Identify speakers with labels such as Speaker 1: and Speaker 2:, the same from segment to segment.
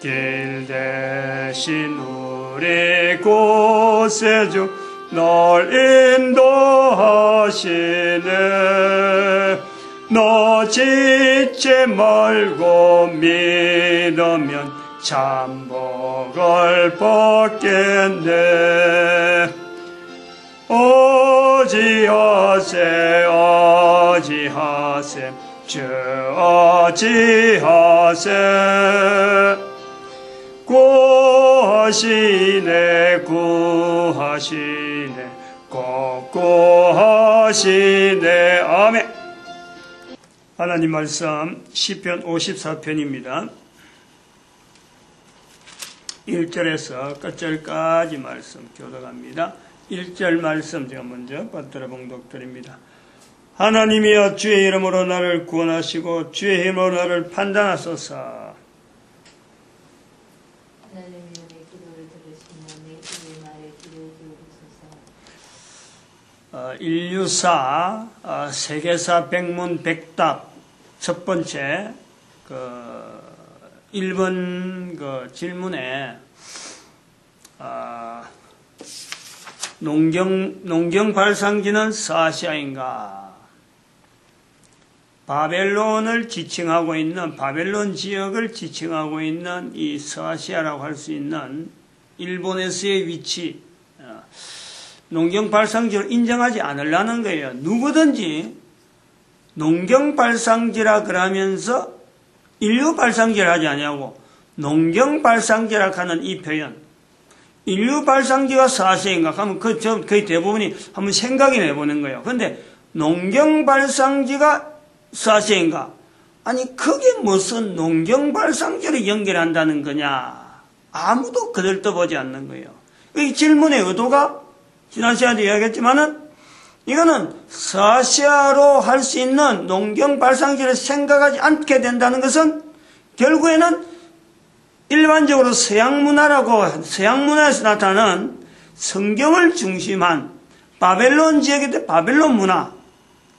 Speaker 1: 길 대신 우리 구세주 널 인도하시네. 너 지체 말고 믿으면 참 복을 받겠네. 어지하세 어지하세 주 어지하세. 구하시네 구하시네 꼭 구하시네. 아멘. 하나님 말씀 시편 54편입니다. 1절에서 끝절까지 말씀 교독합니다. 1절 말씀 제가 먼저 받들어 봉독드립니다. 하나님이여 주의 이름으로 나를 구원하시고 주의 힘으로 나를 판단하소서.
Speaker 2: 하나님이여 내 기도를 들으시며 내 주의 말에 귀를 기울이소서.
Speaker 1: 인류사 세계사 백문 백답 첫 번째 1번 질문에 농경 발상지는 서아시아인가? 바벨론을 지칭하고 있는, 바벨론 지역을 지칭하고 있는 이 서아시아라고 할 수 있는 일본에서의 위치, 농경 발상지로 인정하지 않으려는 거예요. 누구든지 농경 발상지라 그러면서 인류 발상지를 하지 않냐고. 농경 발상지라 하는 이 표현, 인류 발상지가 서아시아인가 하면 거의 대부분이 한번 생각해 내보는 거예요. 그런데 농경 발상지가 서아시아인가? 아니 그게 무슨 농경 발상지를 연결한다는 거냐? 아무도 거들떠보지 않는 거예요. 이 질문의 의도가 지난 시간에도 이야기했지만은 이거는 서아시아로 할 수 있는 농경 발상지를 생각하지 않게 된다는 것은 결국에는 일반적으로 서양 문화에서 나타나는 성경을 중심한 바벨론 지역의 바벨론 문화,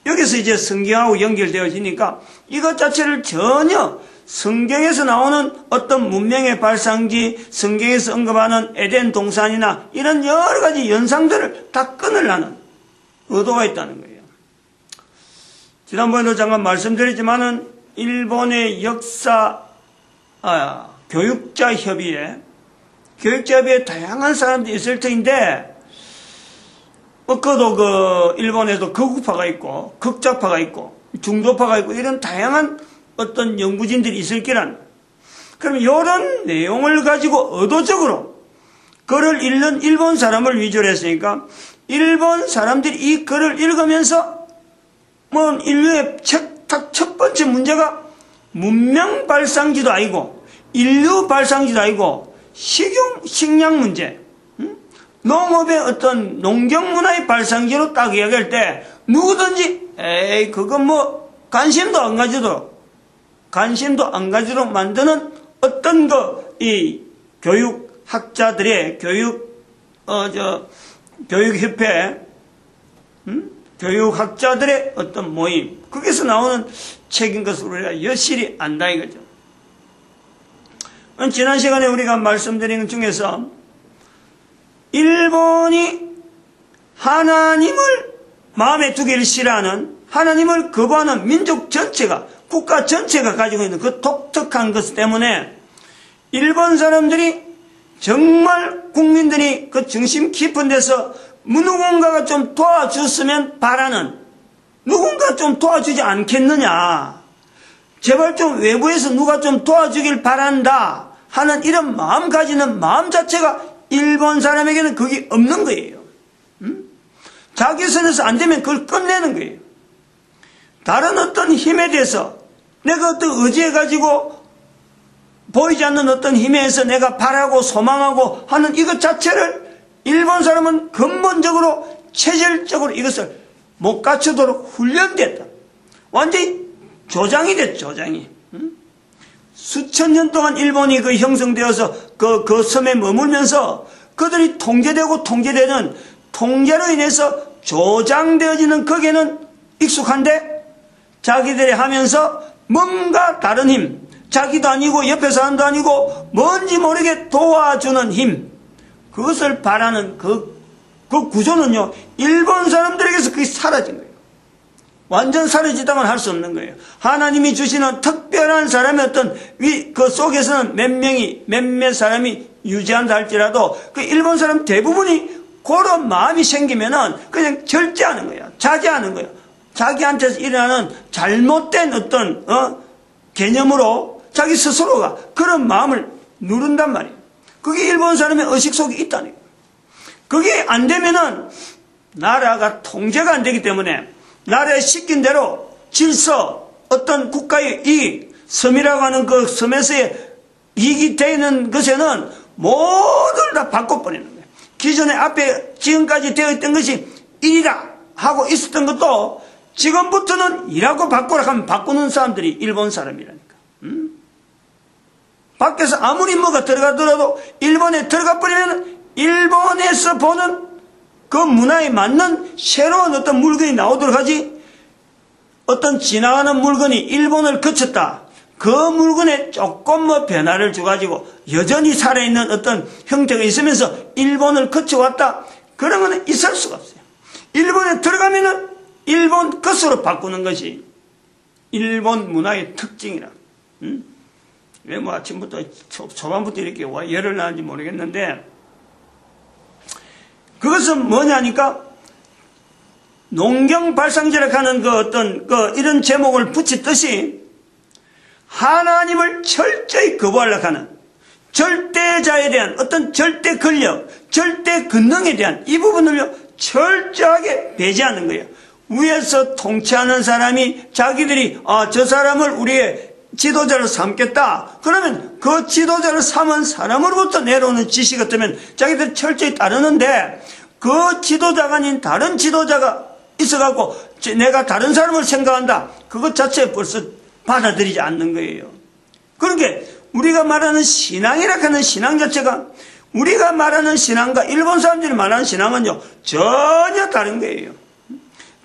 Speaker 1: 여기서 이제 성경하고 연결되어지니까 이것 자체를 전혀 성경에서 나오는 어떤 문명의 발상지, 성경에서 언급하는 에덴 동산이나 이런 여러 가지 연상들을 다 끊으려는 의도가 있다는 거예요. 지난번에도 잠깐 말씀드렸지만은 일본의 교육자 협의회 다양한 사람들이 있을 터인데, 그도 일본에도 극우파가 있고, 극좌파가 있고, 중도파가 있고, 이런 다양한 어떤 연구진들이 있을 기란. 그럼 이런 내용을 가지고 의도적으로 글을 읽는 일본 사람을 위주로 했으니까, 일본 사람들이 이 글을 읽으면서, 인류의 첫 번째 문제가 문명 발상지도 아니고, 인류 발상지도 아니고, 식량 문제, 농업의 어떤 농경 문화의 발상지로 딱 이야기할 때, 누구든지, 그건 관심도 안 가지도록 만드는 어떤 이 교육학자들의 교육협회, 교육학자들의 어떤 모임, 거기서 나오는 책인 것을 우리가 여실히 안다 이거죠. 지난 시간에 우리가 말씀드린 것 중에서 일본이 하나님을 마음에 두기를 싫어하는, 하나님을 거부하는 민족 전체가, 국가 전체가 가지고 있는 그 독특한 것 때문에 일본 사람들이 정말 국민들이 그 중심 깊은 데서 누군가가 좀 도와줬으면 바라는, 누군가 좀 도와주지 않겠느냐, 제발 좀 외부에서 누가 좀 도와주길 바란다 하는 이런 마음 가지는 마음 자체가 일본 사람에게는 그게 없는 거예요. 자기 선에서 안 되면 그걸 끝내는 거예요. 다른 어떤 힘에 대해서 내가 어떤 의지해가지고 보이지 않는 어떤 힘에 의해서 내가 바라고 소망하고 하는 이것 자체를 일본 사람은 근본적으로 체질적으로 이것을 못 갖추도록 훈련됐다. 완전히 조장이 됐죠, 조장이. 수천 년 동안 일본이 형성되어서 그 섬에 머물면서 그들이 통제되는 통제로 인해서 조장되어지는 거기에는 익숙한데 자기들이 하면서 뭔가 다른 힘, 자기도 아니고 옆에 사람도 아니고 뭔지 모르게 도와주는 힘, 그것을 바라는 그 구조는요, 일본 사람들에게서 그게 사라진 거예요. 완전 사라지다고는 할 수 없는 거예요. 하나님이 주시는 특별한 사람의 어떤 그 속에서는 몇몇 사람이 유지한다 할지라도 그 일본 사람 대부분이 그런 마음이 생기면은 그냥 절제하는 거예요. 자제하는 거예요. 자기한테서 일어나는 잘못된 어떤 개념으로 자기 스스로가 그런 마음을 누른단 말이에요. 그게 일본 사람의 의식 속에 있다는 거예요. 그게 안 되면은 나라가 통제가 안 되기 때문에 나라에 시킨 대로 질서, 어떤 국가의 이익, 섬이라고 하는 그 섬에서의 이익이 되는 것에는 모두를 다 바꿔버리는 거예요. 기존에 앞에 지금까지 되어 있던 것이 일이라 하고 있었던 것도 지금부터는 일하고 바꾸라 하면 바꾸는 사람들이 일본 사람이라니까. 밖에서 아무리 뭐가 들어가더라도 일본에 들어가 버리면 일본에서 보는 그 문화에 맞는 새로운 어떤 물건이 나오도록 하지, 어떤 지나가는 물건이 일본을 거쳤다, 그 물건에 조금 뭐 변화를 줘가지고 여전히 살아있는 어떤 형태가 있으면서 일본을 거쳐왔다, 그런 거는 있을 수가 없어요. 일본에 들어가면은 일본 것으로 바꾸는 것이 일본 문화의 특징이라. 왜 뭐 아침부터 초반부터 이렇게 열을 나는지 모르겠는데, 그것은 뭐냐니까, 농경발상제라고 하는 그 어떤 이런 제목을 붙였듯이 하나님을 철저히 거부하려고 하는 절대자에 대한 어떤 절대 권력, 절대 권능에 대한 이 부분을요 철저하게 배제하는 거예요. 위에서 통치하는 사람이 자기들이 저 사람을 우리의 지도자로 삼겠다, 그러면 그 지도자를 삼은 사람으로부터 내려오는 지시 같으면 자기들 철저히 따르는데, 그 지도자가 아닌 다른 지도자가 있어갖고 내가 다른 사람을 생각한다, 그것 자체 벌써 받아들이지 않는 거예요. 그러니까 우리가 말하는 신앙이라고 하는 신앙 자체가, 우리가 말하는 신앙과 일본 사람들이 말하는 신앙은요 전혀 다른 거예요.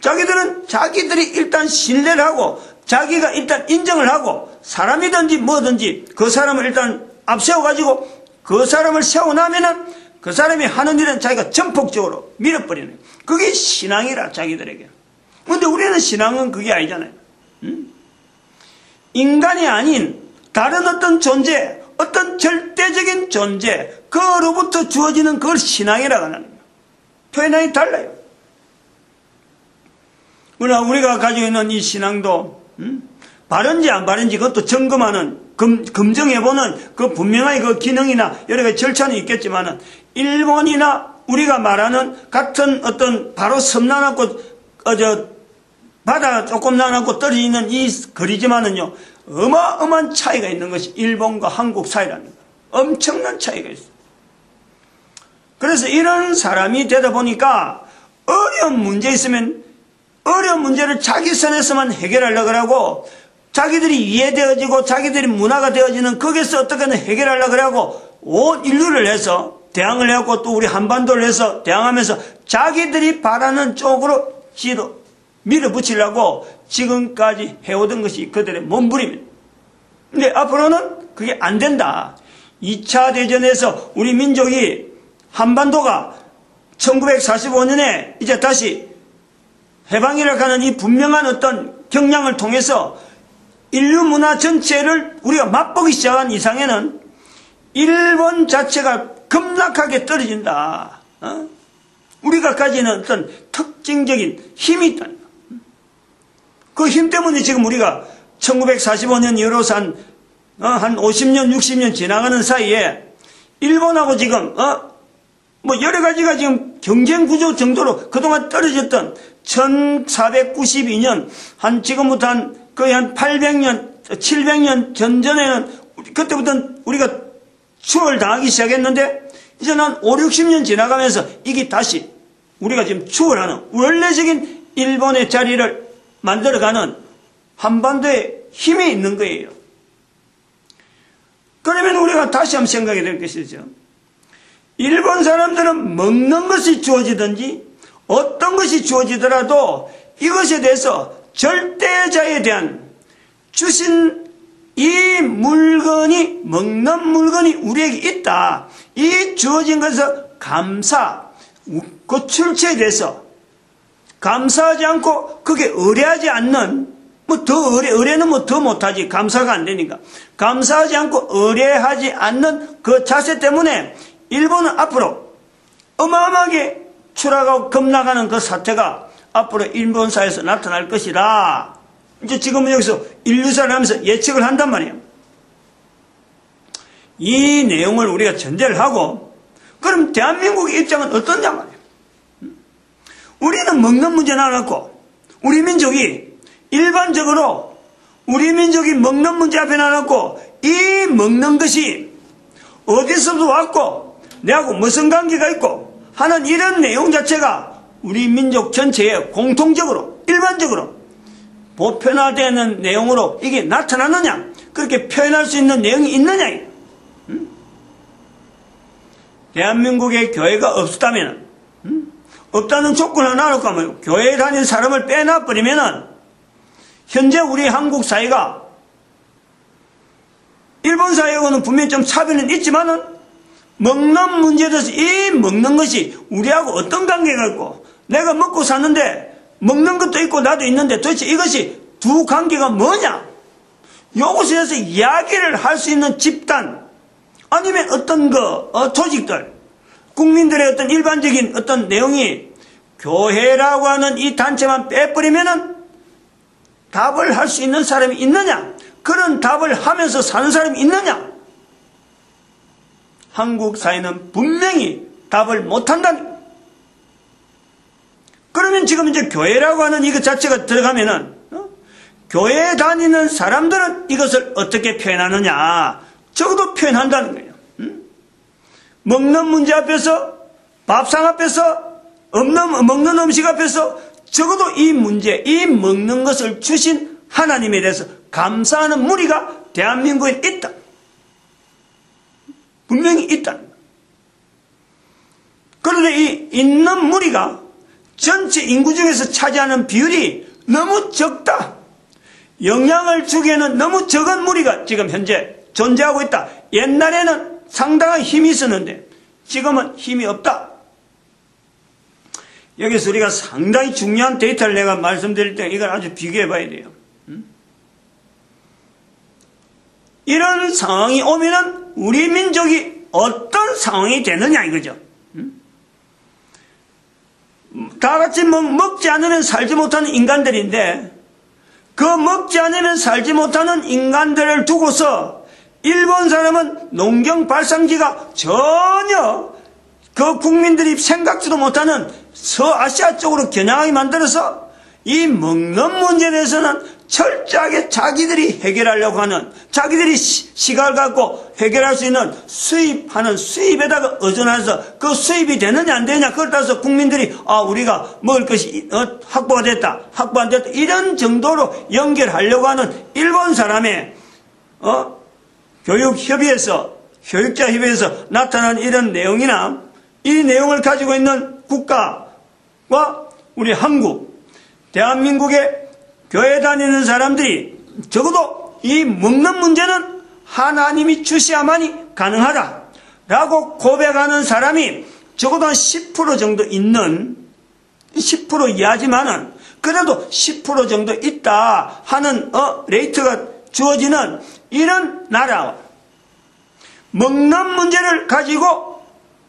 Speaker 1: 자기들은 자기들이 일단 신뢰를 하고 자기가 일단 인정을 하고 사람이든지 뭐든지 그 사람을 일단 앞세워가지고 그 사람을 세우고 나면은 그 사람이 하는 일은 자기가 전폭적으로 밀어버리는, 그게 신앙이라 자기들에게. 그런데 우리는 신앙은 그게 아니잖아요. 인간이 아닌 다른 어떤 존재, 어떤 절대적인 존재, 그로부터 주어지는 그걸 신앙이라고 하는 거예요. 표현이 달라요. 그러나 우리가 가지고 있는 이 신앙도 바른지 안 바른지 그것도 점검하는, 검증해보는 그 분명하게 그 기능이나 여러 가지 절차는 있겠지만은, 일본이나 우리가 말하는 같은 어떤 바로 섬 나눠고 바다 조금 나눠고 떨어져 있는 이 거리지만은요 어마어마한 차이가 있는 것이 일본과 한국 사이라는 거예요. 엄청난 차이가 있어요. 그래서 이런 사람이 되다 보니까 어려운 문제 있으면 어려운 문제를 자기 선에서만 해결하려고 하고, 자기들이 이해되어지고 자기들이 문화가 되어지는 거기서 어떻게든 해결하려고 하고 온 인류를 해서 대항을 해갖고 또 우리 한반도를 해서 대항하면서 자기들이 바라는 쪽으로 밀어붙이려고 지금까지 해오던 것이 그들의 몸부림입니다. 근데 앞으로는 그게 안 된다. 2차 대전에서 우리 민족이, 한반도가 1945년에 이제 다시 해방이라고 하는 이 분명한 어떤 경량을 통해서 인류 문화 전체를 우리가 맛보기 시작한 이상에는 일본 자체가 급락하게 떨어진다. 우리가 가지는 어떤 특징적인 힘이 있다. 그 힘 때문에 지금 우리가 1945년 이후로서 한 50년, 60년 지나가는 사이에 일본하고 지금 뭐 여러 가지가 지금 경쟁 구조 정도로 그동안 떨어졌던 1492년 지금부터 거의 한 800년, 700년 전전에는 그때부터는 우리가 추월 당하기 시작했는데, 이제는 한 5, 60년 지나가면서 이게 다시 우리가 지금 추월하는 원래적인 일본의 자리를 만들어가는 한반도에 힘이 있는 거예요. 그러면 우리가 다시 한번 생각해야 될 것이죠. 일본 사람들은 먹는 것이 주어지든지 어떤 것이 주어지더라도 이것에 대해서 절대자에 대한 주신 이 물건이, 먹는 물건이 우리에게 있다. 이 주어진 것을 그 출처에 대해서 감사하지 않고 그게 의뢰하지 않는, 의뢰는 더 못하지. 감사가 안 되니까. 감사하지 않고 의뢰하지 않는 그 자세 때문에 일본은 앞으로 어마어마하게 추락하고 급락하는 그 사태가 앞으로 일본 사회에서 나타날 것이다. 이제 지금은 여기서 인류사를 하면서 예측을 한단 말이에요. 이 내용을 우리가 전제를 하고, 그럼 대한민국의 입장은 어떠냐 말이에요. 우리는 먹는 문제는 안 갖고, 우리 민족이 일반적으로 우리 민족이 먹는 문제 앞에 놔놓고 이 먹는 것이 어디서도 왔고 내하고 무슨 관계가 있고 하는 이런 내용 자체가 우리 민족 전체에 공통적으로 일반적으로 보편화되는 내용으로 이게 나타나느냐, 그렇게 표현할 수 있는 내용이 있느냐. 대한민국에 교회가 없었다면, 없다는 조건을 놔놓고 하면 교회에 다니는 사람을 빼놔버리면은 현재 우리 한국 사회가 일본 사회하고는 분명히 좀 차별은 있지만은 먹는 문제에 대해서 이 먹는 것이 우리하고 어떤 관계가 있고, 내가 먹고 사는데 먹는 것도 있고 나도 있는데 도대체 이것이 두 관계가 뭐냐, 이것에 대해서 이야기를 할 수 있는 집단 아니면 어떤 조직들, 국민들의 어떤 일반적인 어떤 내용이 교회라고 하는 이 단체만 빼버리면은 답을 할 수 있는 사람이 있느냐, 그런 답을 하면서 사는 사람이 있느냐. 한국 사회는 분명히 답을 못한다는. 그러면 지금 이제 교회라고 하는 이것 자체가 들어가면은 교회에 다니는 사람들은 이것을 어떻게 표현하느냐, 적어도 표현한다는 거예요. 먹는 문제 앞에서, 밥상 앞에서, 먹는 음식 앞에서 적어도 이 문제, 이 먹는 것을 주신 하나님에 대해서 감사하는 무리가 대한민국에 있다. 분명히 있다. 그런데 이 있는 무리가 전체 인구 중에서 차지하는 비율이 너무 적다. 영향을 주기에는 너무 적은 무리가 지금 현재 존재하고 있다. 옛날에는 상당한 힘이 있었는데 지금은 힘이 없다. 여기서 우리가 상당히 중요한 데이터를 내가 말씀드릴 때 이걸 아주 비교해 봐야 돼요. 이런 상황이 오면은 우리 민족이 어떤 상황이 되느냐 이거죠. 다 같이 먹지 않으면 살지 못하는 인간들인데, 그 먹지 않으면 살지 못하는 인간들을 두고서 일본 사람은 농경 발상지가 전혀 그 국민들이 생각지도 못하는 서아시아 쪽으로 겨냥하게 만들어서 이 먹는 문제에 대해서는 철저하게 자기들이 해결하려고 하는, 자기들이 시각을 갖고 해결할 수 있는 수입하는 수입에다가 의존해서 그 수입이 되느냐 안 되느냐, 그걸 따라서 국민들이 우리가 먹을 것이 확보가 됐다, 확보 안 됐다, 이런 정도로 연결하려고 하는 일본 사람의 교육협의회에서, 교육자 협의회에서 나타난 이런 내용이나 이 내용을 가지고 있는 국가와 우리 한국, 대한민국의 교회 다니는 사람들이 적어도 이 먹는 문제는 하나님이 주셔야만이 가능하다라고 고백하는 사람이 적어도 한 10% 정도 있는, 10% 이하지만은 그래도 10% 정도 있다 하는 레이트가 주어지는 이런 나라, 먹는 문제를 가지고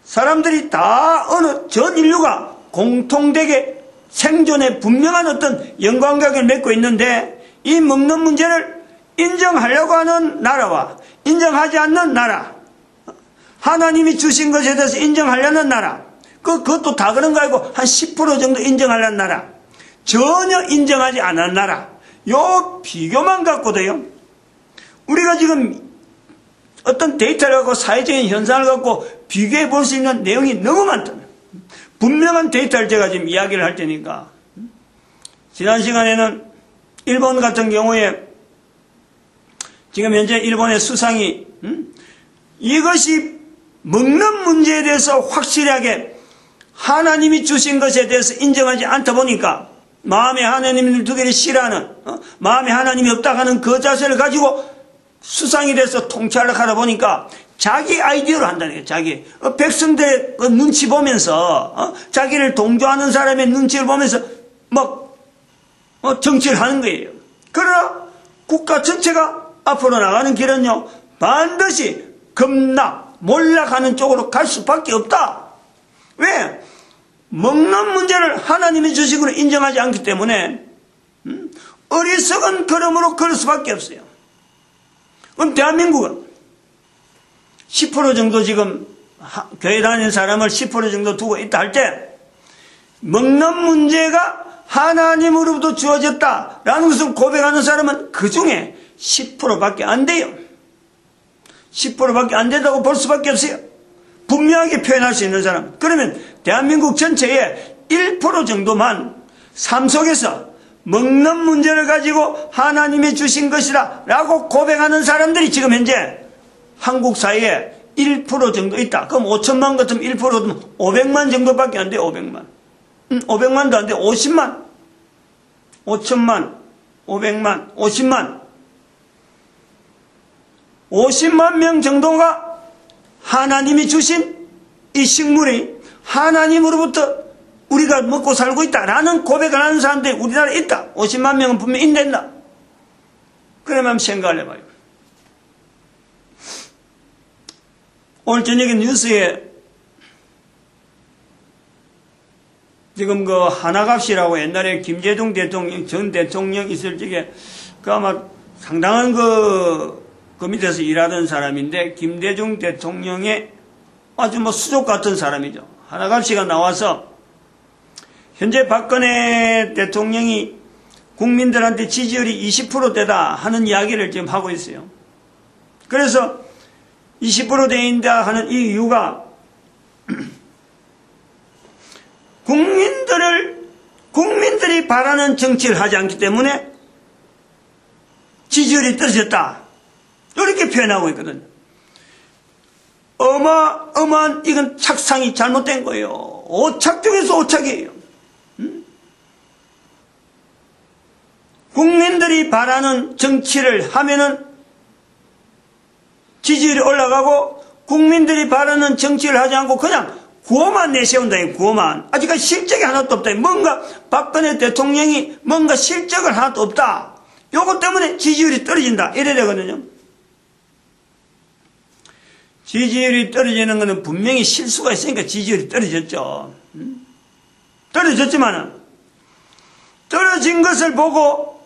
Speaker 1: 사람들이 다 어느 전 인류가 공통되게 생존에 분명한 어떤 연관관계를 맺고 있는데, 이 먹는 문제를 인정하려고 하는 나라와 인정하지 않는 나라, 하나님이 주신 것에 대해서 인정하려는 나라, 그것도 다 그런 거 아니고 한 10% 정도 인정하려는 나라, 전혀 인정하지 않는 나라, 요 비교만 갖고도요, 우리가 지금 어떤 데이터를 갖고 사회적인 현상을 갖고 비교해 볼 수 있는 내용이 너무 많다. 분명한 데이터를 제가 지금 이야기를 할 테니까, 지난 시간에는 일본 같은 경우에 지금 현재 일본의 수상이 이것이 먹는 문제에 대해서 확실하게 하나님이 주신 것에 대해서 인정하지 않다 보니까 마음에 하나님을 두 개를 싫어하는, 마음에 하나님이 없다 하는 그 자세를 가지고 수상이 돼서 통치하려고 하다 보니까 자기 아이디어로 한다는 거예요. 자기 백성들의 그 눈치 보면서 자기를 동조하는 사람의 눈치를 보면서 막 정치를 하는 거예요. 그러나 국가 전체가 앞으로 나가는 길은요, 반드시 급락, 몰락하는 쪽으로 갈 수밖에 없다. 왜? 먹는 문제를 하나님의 주식으로 인정하지 않기 때문에 어리석은 걸음으로 걸을 수밖에 없어요. 그럼 대한민국은 10% 정도 지금 교회 다니는 사람을 10% 정도 두고 있다 할 때 먹는 문제가 하나님으로부터 주어졌다라는 것을 고백하는 사람은 그 중에 10%밖에 안 돼요. 10%밖에 안 된다고 볼 수밖에 없어요. 분명하게 표현할 수 있는 사람. 그러면 대한민국 전체의 1% 정도만 삶 속에서 먹는 문제를 가지고 하나님이 주신 것이다 라고 고백하는 사람들이 지금 현재 한국 사회에 1% 정도 있다. 그럼 5천만 같으면 1%면 500만 정도밖에 안 돼요. 500만. 500만도 안 돼. 50만. 5천만. 500만. 50만. 50만 명 정도가 하나님이 주신 이 식물이 하나님으로부터 우리가 먹고 살고 있다라는 고백을 하는 사람들이 우리나라에 있다. 50만 명은 분명히 있는다. 그러면 생각을 해봐요. 오늘 저녁에 뉴스에 지금 그 하나갑시라고 옛날에 김대중 대통령, 전 대통령 있을 적에 그 아마 상당한 그 밑에서 일하던 사람인데 김대중 대통령의 아주 뭐 수족 같은 사람이죠. 하나갑시가 나와서 현재 박근혜 대통령이 국민들한테 지지율이 20%대다 하는 이야기를 지금 하고 있어요. 그래서 20%대인다 하는 이 이유가 국민들이 바라는 정치를 하지 않기 때문에 지지율이 떨어졌다. 이렇게 표현하고 있거든요. 어마어마한 이건 착상이 잘못된 거예요. 오착 중에서 오착이에요. 국민들이 바라는 정치를 하면은 지지율이 올라가고 국민들이 바라는 정치를 하지 않고 그냥 구호만 내세운다. 구호만. 아직까지 실적이 하나도 없다. 뭔가 박근혜 대통령이 뭔가 실적을 하나도 없다. 요것 때문에 지지율이 떨어진다. 이래야 되거든요. 지지율이 떨어지는 것은 분명히 실수가 있으니까 지지율이 떨어졌죠. 떨어졌지만은 떨어진 것을 보고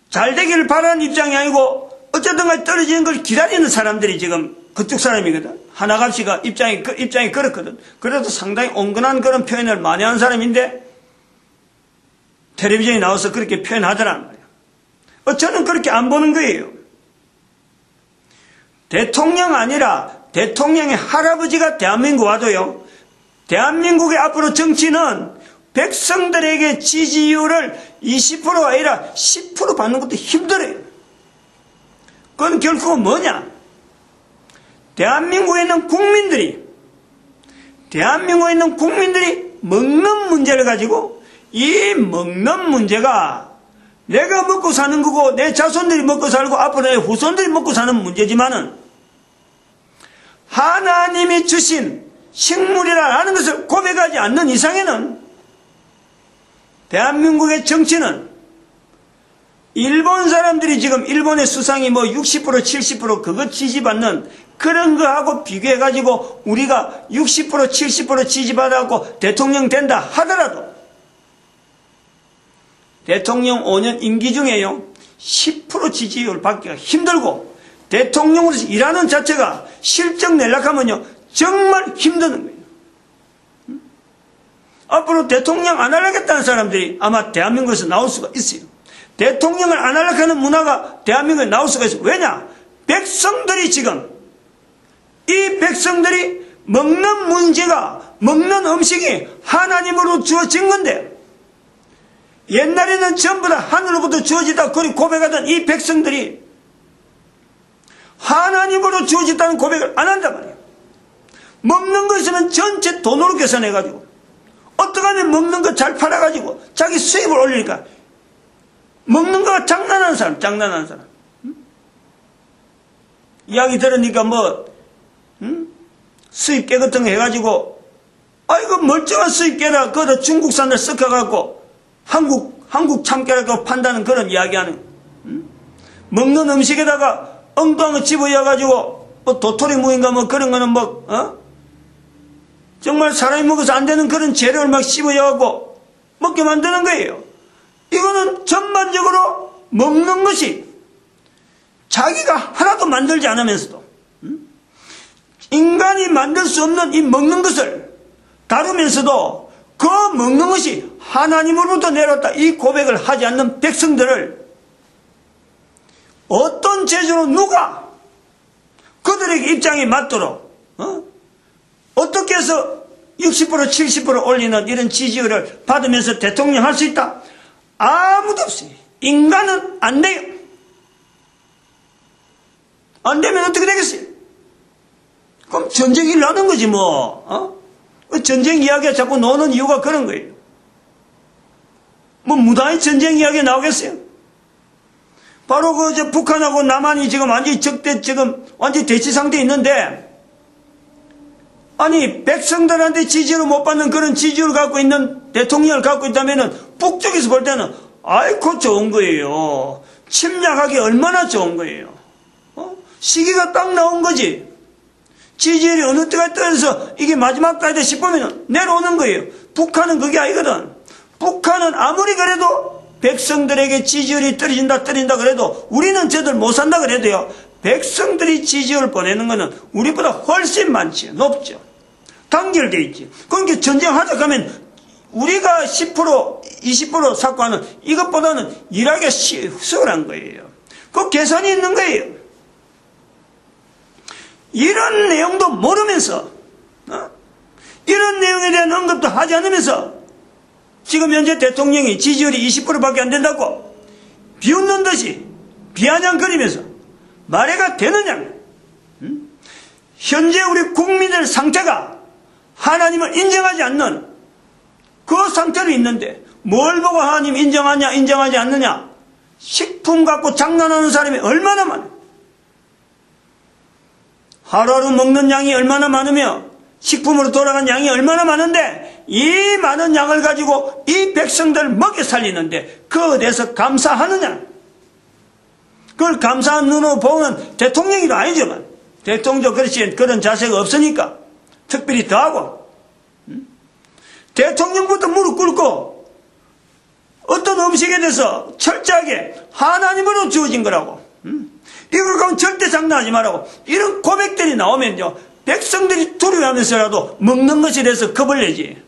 Speaker 1: 잘 되기를 바라는 입장이 아니고 어쨌든 간에 떨어지는 걸 기다리는 사람들이 지금 그쪽 사람이거든. 하나갑시가 입장이 그렇거든. 그래도 상당히 온건한 그런 표현을 많이 하는 사람인데 텔레비전에 나와서 그렇게 표현하더란 말이야. 저는 그렇게 안 보는 거예요. 대통령 아니라 대통령의 할아버지가 대한민국 와도요. 대한민국의 앞으로 정치는 백성들에게 지지율을 20%가 아니라 10% 받는 것도 힘들어요. 그건 결코 뭐냐? 대한민국에 있는 국민들이 먹는 문제를 가지고 이 먹는 문제가 내가 먹고 사는 거고 내 자손들이 먹고 살고 앞으로 내 후손들이 먹고 사는 문제지만은 하나님이 주신 식물이라는 것을 고백하지 않는 이상에는 대한민국의 정치는 일본 사람들이 지금 일본의 수상이 뭐 60% 70% 그거 지지받는 그런 거하고 비교해가지고 우리가 60% 70% 지지받아갖고 대통령 된다 하더라도 대통령 5년 임기 중에요 10% 지지율 받기가 힘들고 대통령으로서 일하는 자체가 실적 내려가면요 정말 힘드는 거예요. 앞으로 대통령 안 하려겠다는 사람들이 아마 대한민국에서 나올 수가 있어요. 대통령을 안 하려고 하는 문화가 대한민국에 나올 수가 있어요. 왜냐? 백성들이 지금 이 백성들이 먹는 문제가 먹는 음식이 하나님으로 주어진 건데 옛날에는 전부 다 하늘로부터 주어지다 그리 고백하던 이 백성들이 하나님으로 주어졌다는 고백을 안 한단 말이에요. 먹는 거 있으면 전체 돈으로 계산해가지고 어떻게 하면 먹는 거 잘 팔아가지고 자기 수입을 올리니까 먹는 거가 장난하는 사람. 이야기 들으니까 수입계 같은 거 해가지고, 이거 멀쩡한 수입계라, 그거다 중국산을 섞어갖고, 한국 참깨라고 판다는 그런 이야기하는, 먹는 음식에다가 엉뚱한 거 집어여가지고, 도토리 무인가 그런 거는 정말 사람이 먹어서 안 되는 그런 재료를 막 씹어여갖고, 먹게 만드는 거예요. 이거는 전반적으로 먹는 것이 자기가 하나도 만들지 않으면서도 인간이 만들 수 없는 이 먹는 것을 다루면서도 그 먹는 것이 하나님으로부터 내려왔다 이 고백을 하지 않는 백성들을 어떤 재주로 누가 그들에게 입장에 맞도록 어떻게 해서 60% 70% 올리는 이런 지지율을 받으면서 대통령 할 수 있다? 아무도 없어요. 인간은 안 돼요. 안 되면 어떻게 되겠어요? 그럼 전쟁이 나는 거지 전쟁 이야기가 자꾸 나오는 이유가 그런 거예요. 무단히 전쟁 이야기 나오겠어요? 바로 북한하고 남한이 지금 완전히 완전히 대치 상태에 있는데, 아니, 백성들한테 지지를 못 받는 그런 지지를 갖고 있는 대통령을 갖고 있다면은 북쪽에서 볼 때는 아이고 좋은 거예요. 침략하기 얼마나 좋은 거예요. 시기가 딱 나온 거지. 지지율이 어느 때가 떠서 이게 마지막까지 싶으면 내려오는 거예요. 북한은 그게 아니거든. 북한은 아무리 그래도 백성들에게 지지율이 떨어진다 그래도 우리는 저들 못 산다 그래도요. 백성들이 지지율을 보내는 거는 우리보다 훨씬 많죠. 높죠. 단결돼 있지. 그러니까 전쟁하자 하면 우리가 10% 20% 삭과하는 이것보다는 일하기가 수월한 거예요. 그 계산이 있는 거예요. 이런 내용도 모르면서 이런 내용에 대한 언급도 하지 않으면서 지금 현재 대통령이 지지율이 20%밖에 안 된다고 비웃는 듯이 비아냥거리면서 말해가 되느냐. 현재 우리 국민들 상태가 하나님을 인정하지 않는 그 상태로 있는데 뭘 보고 하나님 인정하냐 인정하지 않느냐. 식품 갖고 장난하는 사람이 얼마나 많아요. 하루하루 먹는 양이 얼마나 많으며 식품으로 돌아간 양이 얼마나 많은데 이 많은 양을 가지고 이 백성들을 먹여 살리는데 그에 대해서 감사하느냐. 그걸 감사한 눈으로 보는 대통령이도 아니지만 대통령도 그렇지 그런 자세가 없으니까 특별히 더하고 대통령부터 무릎 꿇고 어떤 음식에 대해서 철저하게 하나님으로 주어진 거라고 이걸 그럼 절대 장난하지 말라고 이런 고백들이 나오면요 백성들이 두려워하면서라도 먹는 것에 대해서 겁을 내지.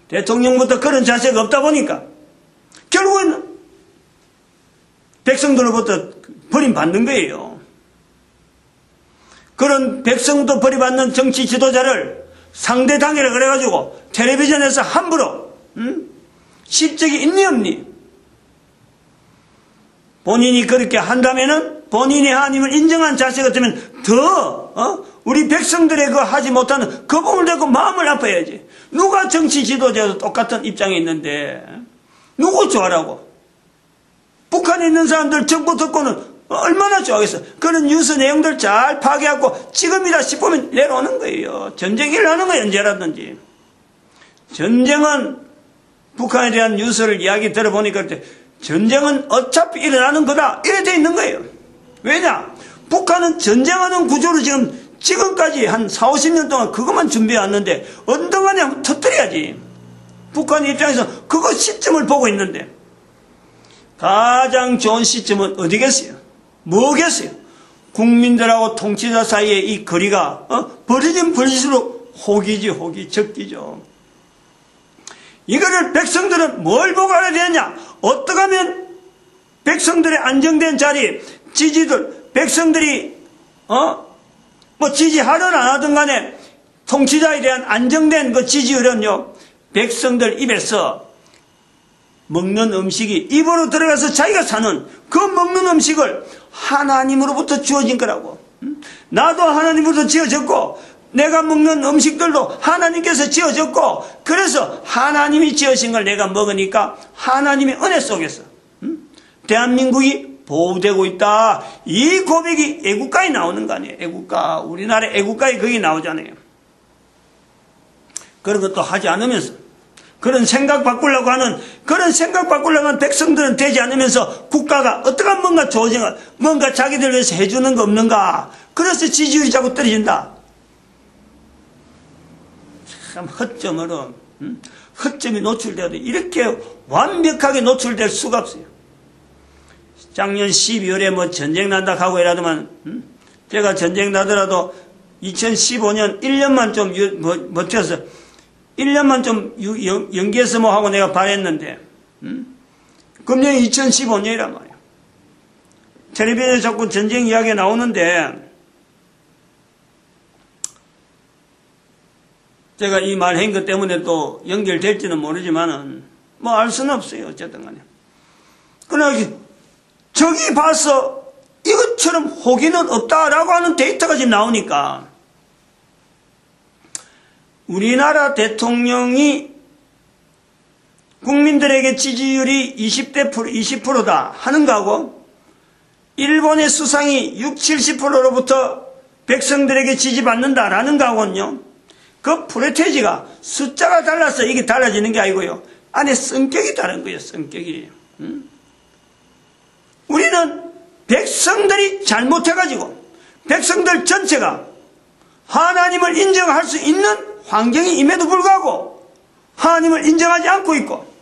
Speaker 1: 대통령부터 그런 자세가 없다 보니까 결국에는 백성들로부터 버림받는 거예요. 그런 백성도 버림받는 정치 지도자를 상대당이라 그래가지고 텔레비전에서 함부로 실적이 있니 없니? 본인이 그렇게 한다면은 본인이 하나님을 인정한 자세 같으면 더 우리 백성들의 그 하지 못하는 그 부분을 듣고 마음을 아파야지. 누가 정치 지도자도 똑같은 입장에 있는데 누구 좋아라고? 북한에 있는 사람들 정보 듣고는 얼마나 좋아하겠어. 그런 뉴스 내용들 잘 파악해갖고 지금이다 싶으면 내려오는 거예요. 전쟁이 일어나는 거예요. 언제라든지. 전쟁은 북한에 대한 뉴스를 이야기 들어보니까 전쟁은 어차피 일어나는 거다 이래 돼 있는 거예요. 왜냐? 북한은 전쟁하는 구조로 지금까지 한 4, 50년 동안 그것만 준비해 왔는데 언젠가는 한번 터뜨려야지. 북한 입장에서 그거 시점을 보고 있는데 가장 좋은 시점은 어디겠어요? 뭐겠어요? 국민들하고 통치자 사이의 이 거리가 벌어진 벌릴수록 혹이 적기죠. 이거를 백성들은 뭘 보고 알아야 되느냐? 어떻게 하면 백성들의 안정된 자리, 지지들, 백성들이 지지하든 안 하든 간에 통치자에 대한 안정된 그 지지율은요, 백성들 입에서 먹는 음식이 입으로 들어가서 자기가 사는 그 먹는 음식을 하나님으로부터 주어진 거라고. 나도 하나님으로부터 지어졌고 내가 먹는 음식들도 하나님께서 지어졌고 그래서 하나님이 지으신 걸 내가 먹으니까 하나님의 은혜 속에서 대한민국이 보호되고 있다. 이 고백이 애국가에 나오는 거 아니에요. 애국가. 우리나라 애국가에 거기 나오잖아요. 그런 것도 하지 않으면서 그런 생각 바꾸려고 하는 백성들은 되지 않으면서 국가가 어떠한 뭔가 조정을 뭔가 자기들 위해서 해주는 거 없는가. 그래서 지지율이 자꾸 떨어진다. 참 허점으로 허점이 노출되어도 이렇게 완벽하게 노출될 수가 없어요. 작년 12월에 뭐 전쟁 난다 하고 이라더만 제가 전쟁 나더라도 2015년 1년만 좀 버텨서 1년만 좀 연기해서 뭐 하고 내가 바랬는데 금년이 2015년이란 말이에요. 텔레비전에 자꾸 전쟁 이야기가 나오는데 제가 이 말한 것 때문에 또 연결될지는 모르지만은 뭐 알 수는 없어요. 어쨌든 간에. 그러나 저기 봐서 이것처럼 호기는 없다라고 하는 데이터가 지금 나오니까 우리나라 대통령이 국민들에게 지지율이 20%다 하는 거하고 일본의 수상이 60, 70%로부터 백성들에게 지지받는다라는 거하고는요. 그 프로테이지가 숫자가 달라서 이게 달라지는 게 아니고요. 안에 성격이 다른 거예요. 성격이. 우리는 백성들이 잘못해가지고 백성들 전체가 하나님을 인정할 수 있는 환경이 임에도 불구하고 하나님을 인정하지 않고 있고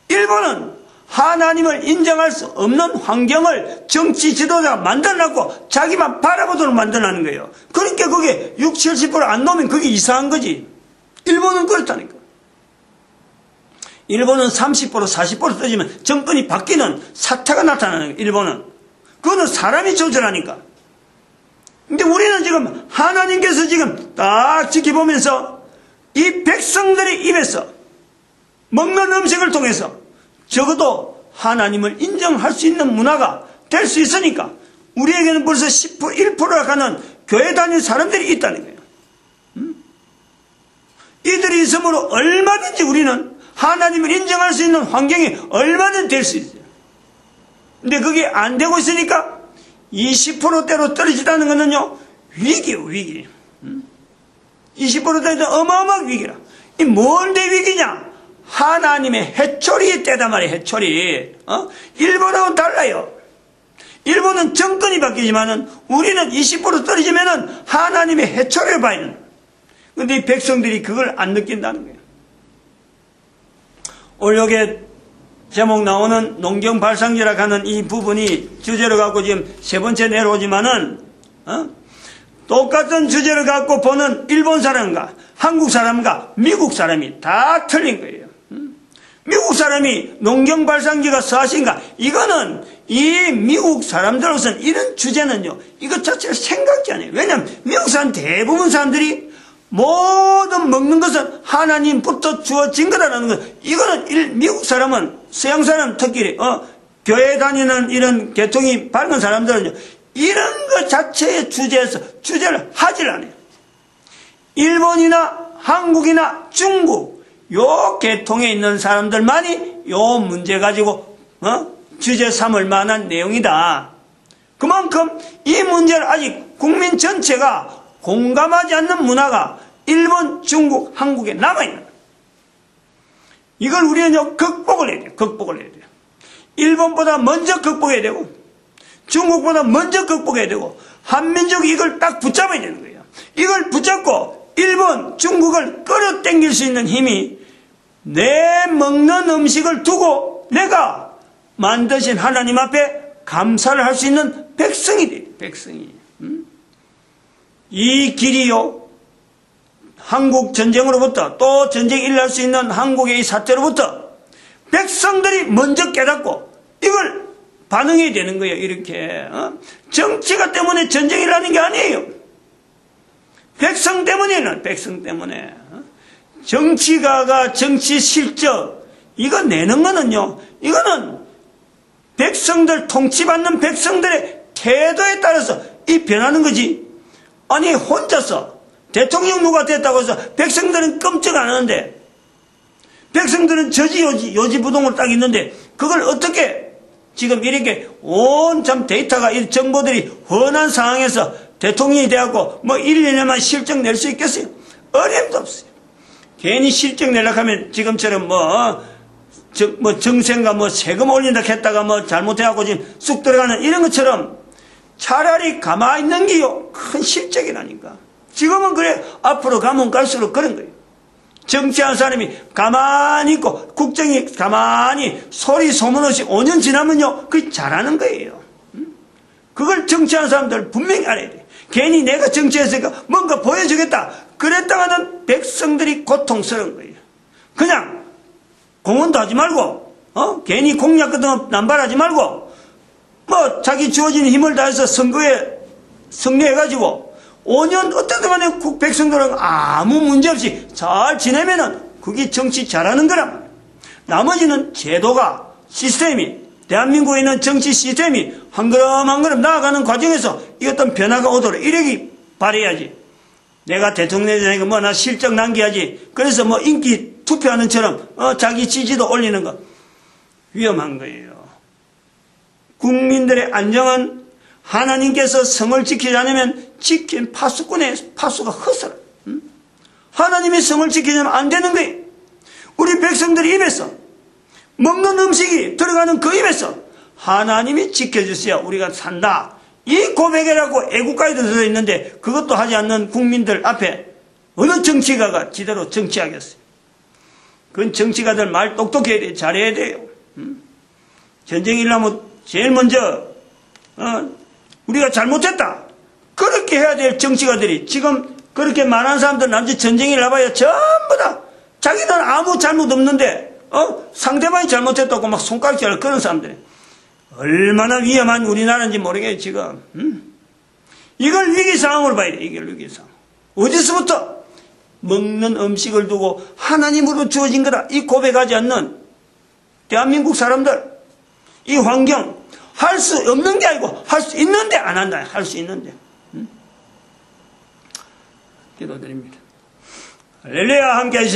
Speaker 1: 일본은 하나님을 인정할 수 없는 환경을 정치 지도자가 만들어놨고 자기만 바라보도록 만들어놨는 거예요. 그러니까 그게 60, 70%안 넘으면 그게 이상한 거지. 일본은 그렇다니까. 일본은 30%, 40% 떠지면 정권이 바뀌는 사태가 나타나는 거예요. 일본은. 그거는 사람이 조절하니까. 근데 우리는 지금 하나님께서 지금 딱 지켜보면서 이 백성들의 입에서 먹는 음식을 통해서 적어도 하나님을 인정할 수 있는 문화가 될 수 있으니까 우리에게는 벌써 10%, 1%라 가는 교회 다니는 사람들이 있다는 거예요. 이들이 있으므로 얼마든지 우리는 하나님을 인정할 수 있는 환경이 얼마든지 될 수 있어요. 근데 그게 안 되고 있으니까 20%대로 떨어지다는 것은요, 위기요, 위기. 20%대도 어마어마한 위기라. 이 뭔데 위기냐? 하나님의 해초리의 때다 말이에요, 해초리. 일본하고는 달라요. 일본은 정권이 바뀌지만은 우리는 20% 떨어지면은 하나님의 해초리를 봐야 된다. 근데 이 백성들이 그걸 안 느낀다는 거예요. 오늘 여기에 제목 나오는 농경발상지라고 하는 이 부분이 주제를 갖고 지금 세 번째 내려오지만은, 똑같은 주제를 갖고 보는 일본 사람과 한국 사람과 미국 사람이 다 틀린 거예요. 미국 사람이 농경발상지가 서하신가? 이거는 이 미국 사람들로서는 이런 주제는요, 이것 자체를 생각지 않아요. 왜냐하면 미국 사람 대부분 사람들이 모든 먹는 것은 하나님부터 주어진 거다라는 것. 이거는 미국 사람은, 서양 사람 특히 교회 다니는 이런 계통이 밝은 사람들은요, 이런 것 자체의 주제를 하질 않아요. 일본이나 한국이나 중국 요 계통에 있는 사람들만이 요 문제 가지고 주제 삼을 만한 내용이다. 그만큼 이 문제를 아직 국민 전체가 공감하지 않는 문화가 일본, 중국, 한국에 남아있는 거예요. 이걸 우리는 극복을 해야 돼요. 극복을 해야 돼요. 일본보다 먼저 극복해야 되고 중국보다 먼저 극복해야 되고 한민족이 이걸 딱 붙잡아야 되는 거예요. 이걸 붙잡고 일본, 중국을 끌어당길 수 있는 힘이 내 먹는 음식을 두고 내가 만드신 하나님 앞에 감사를 할 수 있는 백성이 돼요. 백성이. 이 길이요, 한국 전쟁으로부터 또 전쟁이 일어날 수 있는 한국의 이 사태로부터 백성들이 먼저 깨닫고 이걸 반응해야 되는 거예요. 이렇게 정치가 때문에 전쟁이 일어나는 게 아니에요. 백성 때문에는 백성 때문에 정치가가 정치 실적 이거 내는 거는요, 이거는 백성들 통치받는 백성들의 태도에 따라서 이 변하는 거지. 아니 혼자서 대통령 누가 됐다고 해서 백성들은 끔찍 안 하는데 백성들은 저지 요지부동으로 딱 있는데 그걸 어떻게 지금 이렇게 온 참 데이터가 이 정보들이 훤한 상황에서 대통령이 되었고 뭐 1, 2년만 실적 낼 수 있겠어요? 어림도 없어요. 괜히 실적 내려고 하면 지금처럼 정세인가 세금 올린다 했다가 잘못해갖고 지금 쑥 들어가는 이런 것처럼 차라리 가만히 있는 게 큰 실적이라니까. 지금은 그래. 앞으로 가면 갈수록 그런 거예요. 정치하는 사람이 가만히 있고 국정이 가만히 소리 소문 없이 5년 지나면요 그게 잘하는 거예요. 그걸 정치하는 사람들 분명히 알아야 돼요. 괜히 내가 정치했으니까 뭔가 보여주겠다 그랬다가는 백성들이 고통스러운 거예요. 그냥 공헌도 하지 말고 괜히 공약 같은 거 남발하지 말고 자기 주어진 힘을 다해서 선거에 승리해가지고 5년 어떤 동안에 백성들은 아무 문제 없이 잘 지내면은 그게 정치 잘하는 거란 말이에요. 나머지는 제도가 시스템이 대한민국에 있는 정치 시스템이 한 걸음 한 걸음 나아가는 과정에서 이 어떤 변화가 오도록 이력이 발휘해야지. 내가 대통령이 되니까 나 실적 남겨야지. 그래서 인기 투표하는 처럼 자기 지지도 올리는 거 위험한 거예요. 국민들의 안정은 하나님께서 성을 지키지 않으면 지킨 파수꾼의 파수가 헛설어. 하나님이 성을 지키지 않으면 안 되는 거예요. 우리 백성들의 입에서 먹는 음식이 들어가는 그 입에서 하나님이 지켜주셔야 우리가 산다. 이 고백이라고 애국가에도 들어있는데 그것도 하지 않는 국민들 앞에 어느 정치가가 지대로 정치하겠어요. 그건 정치가들 말 똑똑해야 돼. 잘해야 돼요. 전쟁이 일어나면 제일 먼저 우리가 잘못했다. 그렇게 해야 될 정치가들이 지금 그렇게 많은 사람들 남자 전쟁이 나봐야 전부 다 자기는 아무 잘못 없는데 상대방이 잘못했다고 막 손가락질하는 그런 사람들. 얼마나 위험한 우리나라인지 모르겠어요 지금. 이걸 위기상황으로 봐야 돼. 이걸 위기상황. 어디서부터 먹는 음식을 두고 하나님으로 주어진 거다. 이 고백하지 않는 대한민국 사람들 이 환경 할 수 없는 게 아니고 할 수 있는데 안 한다. 할 수 있는데. 기도드립니다. 할렐루야 함께 하시면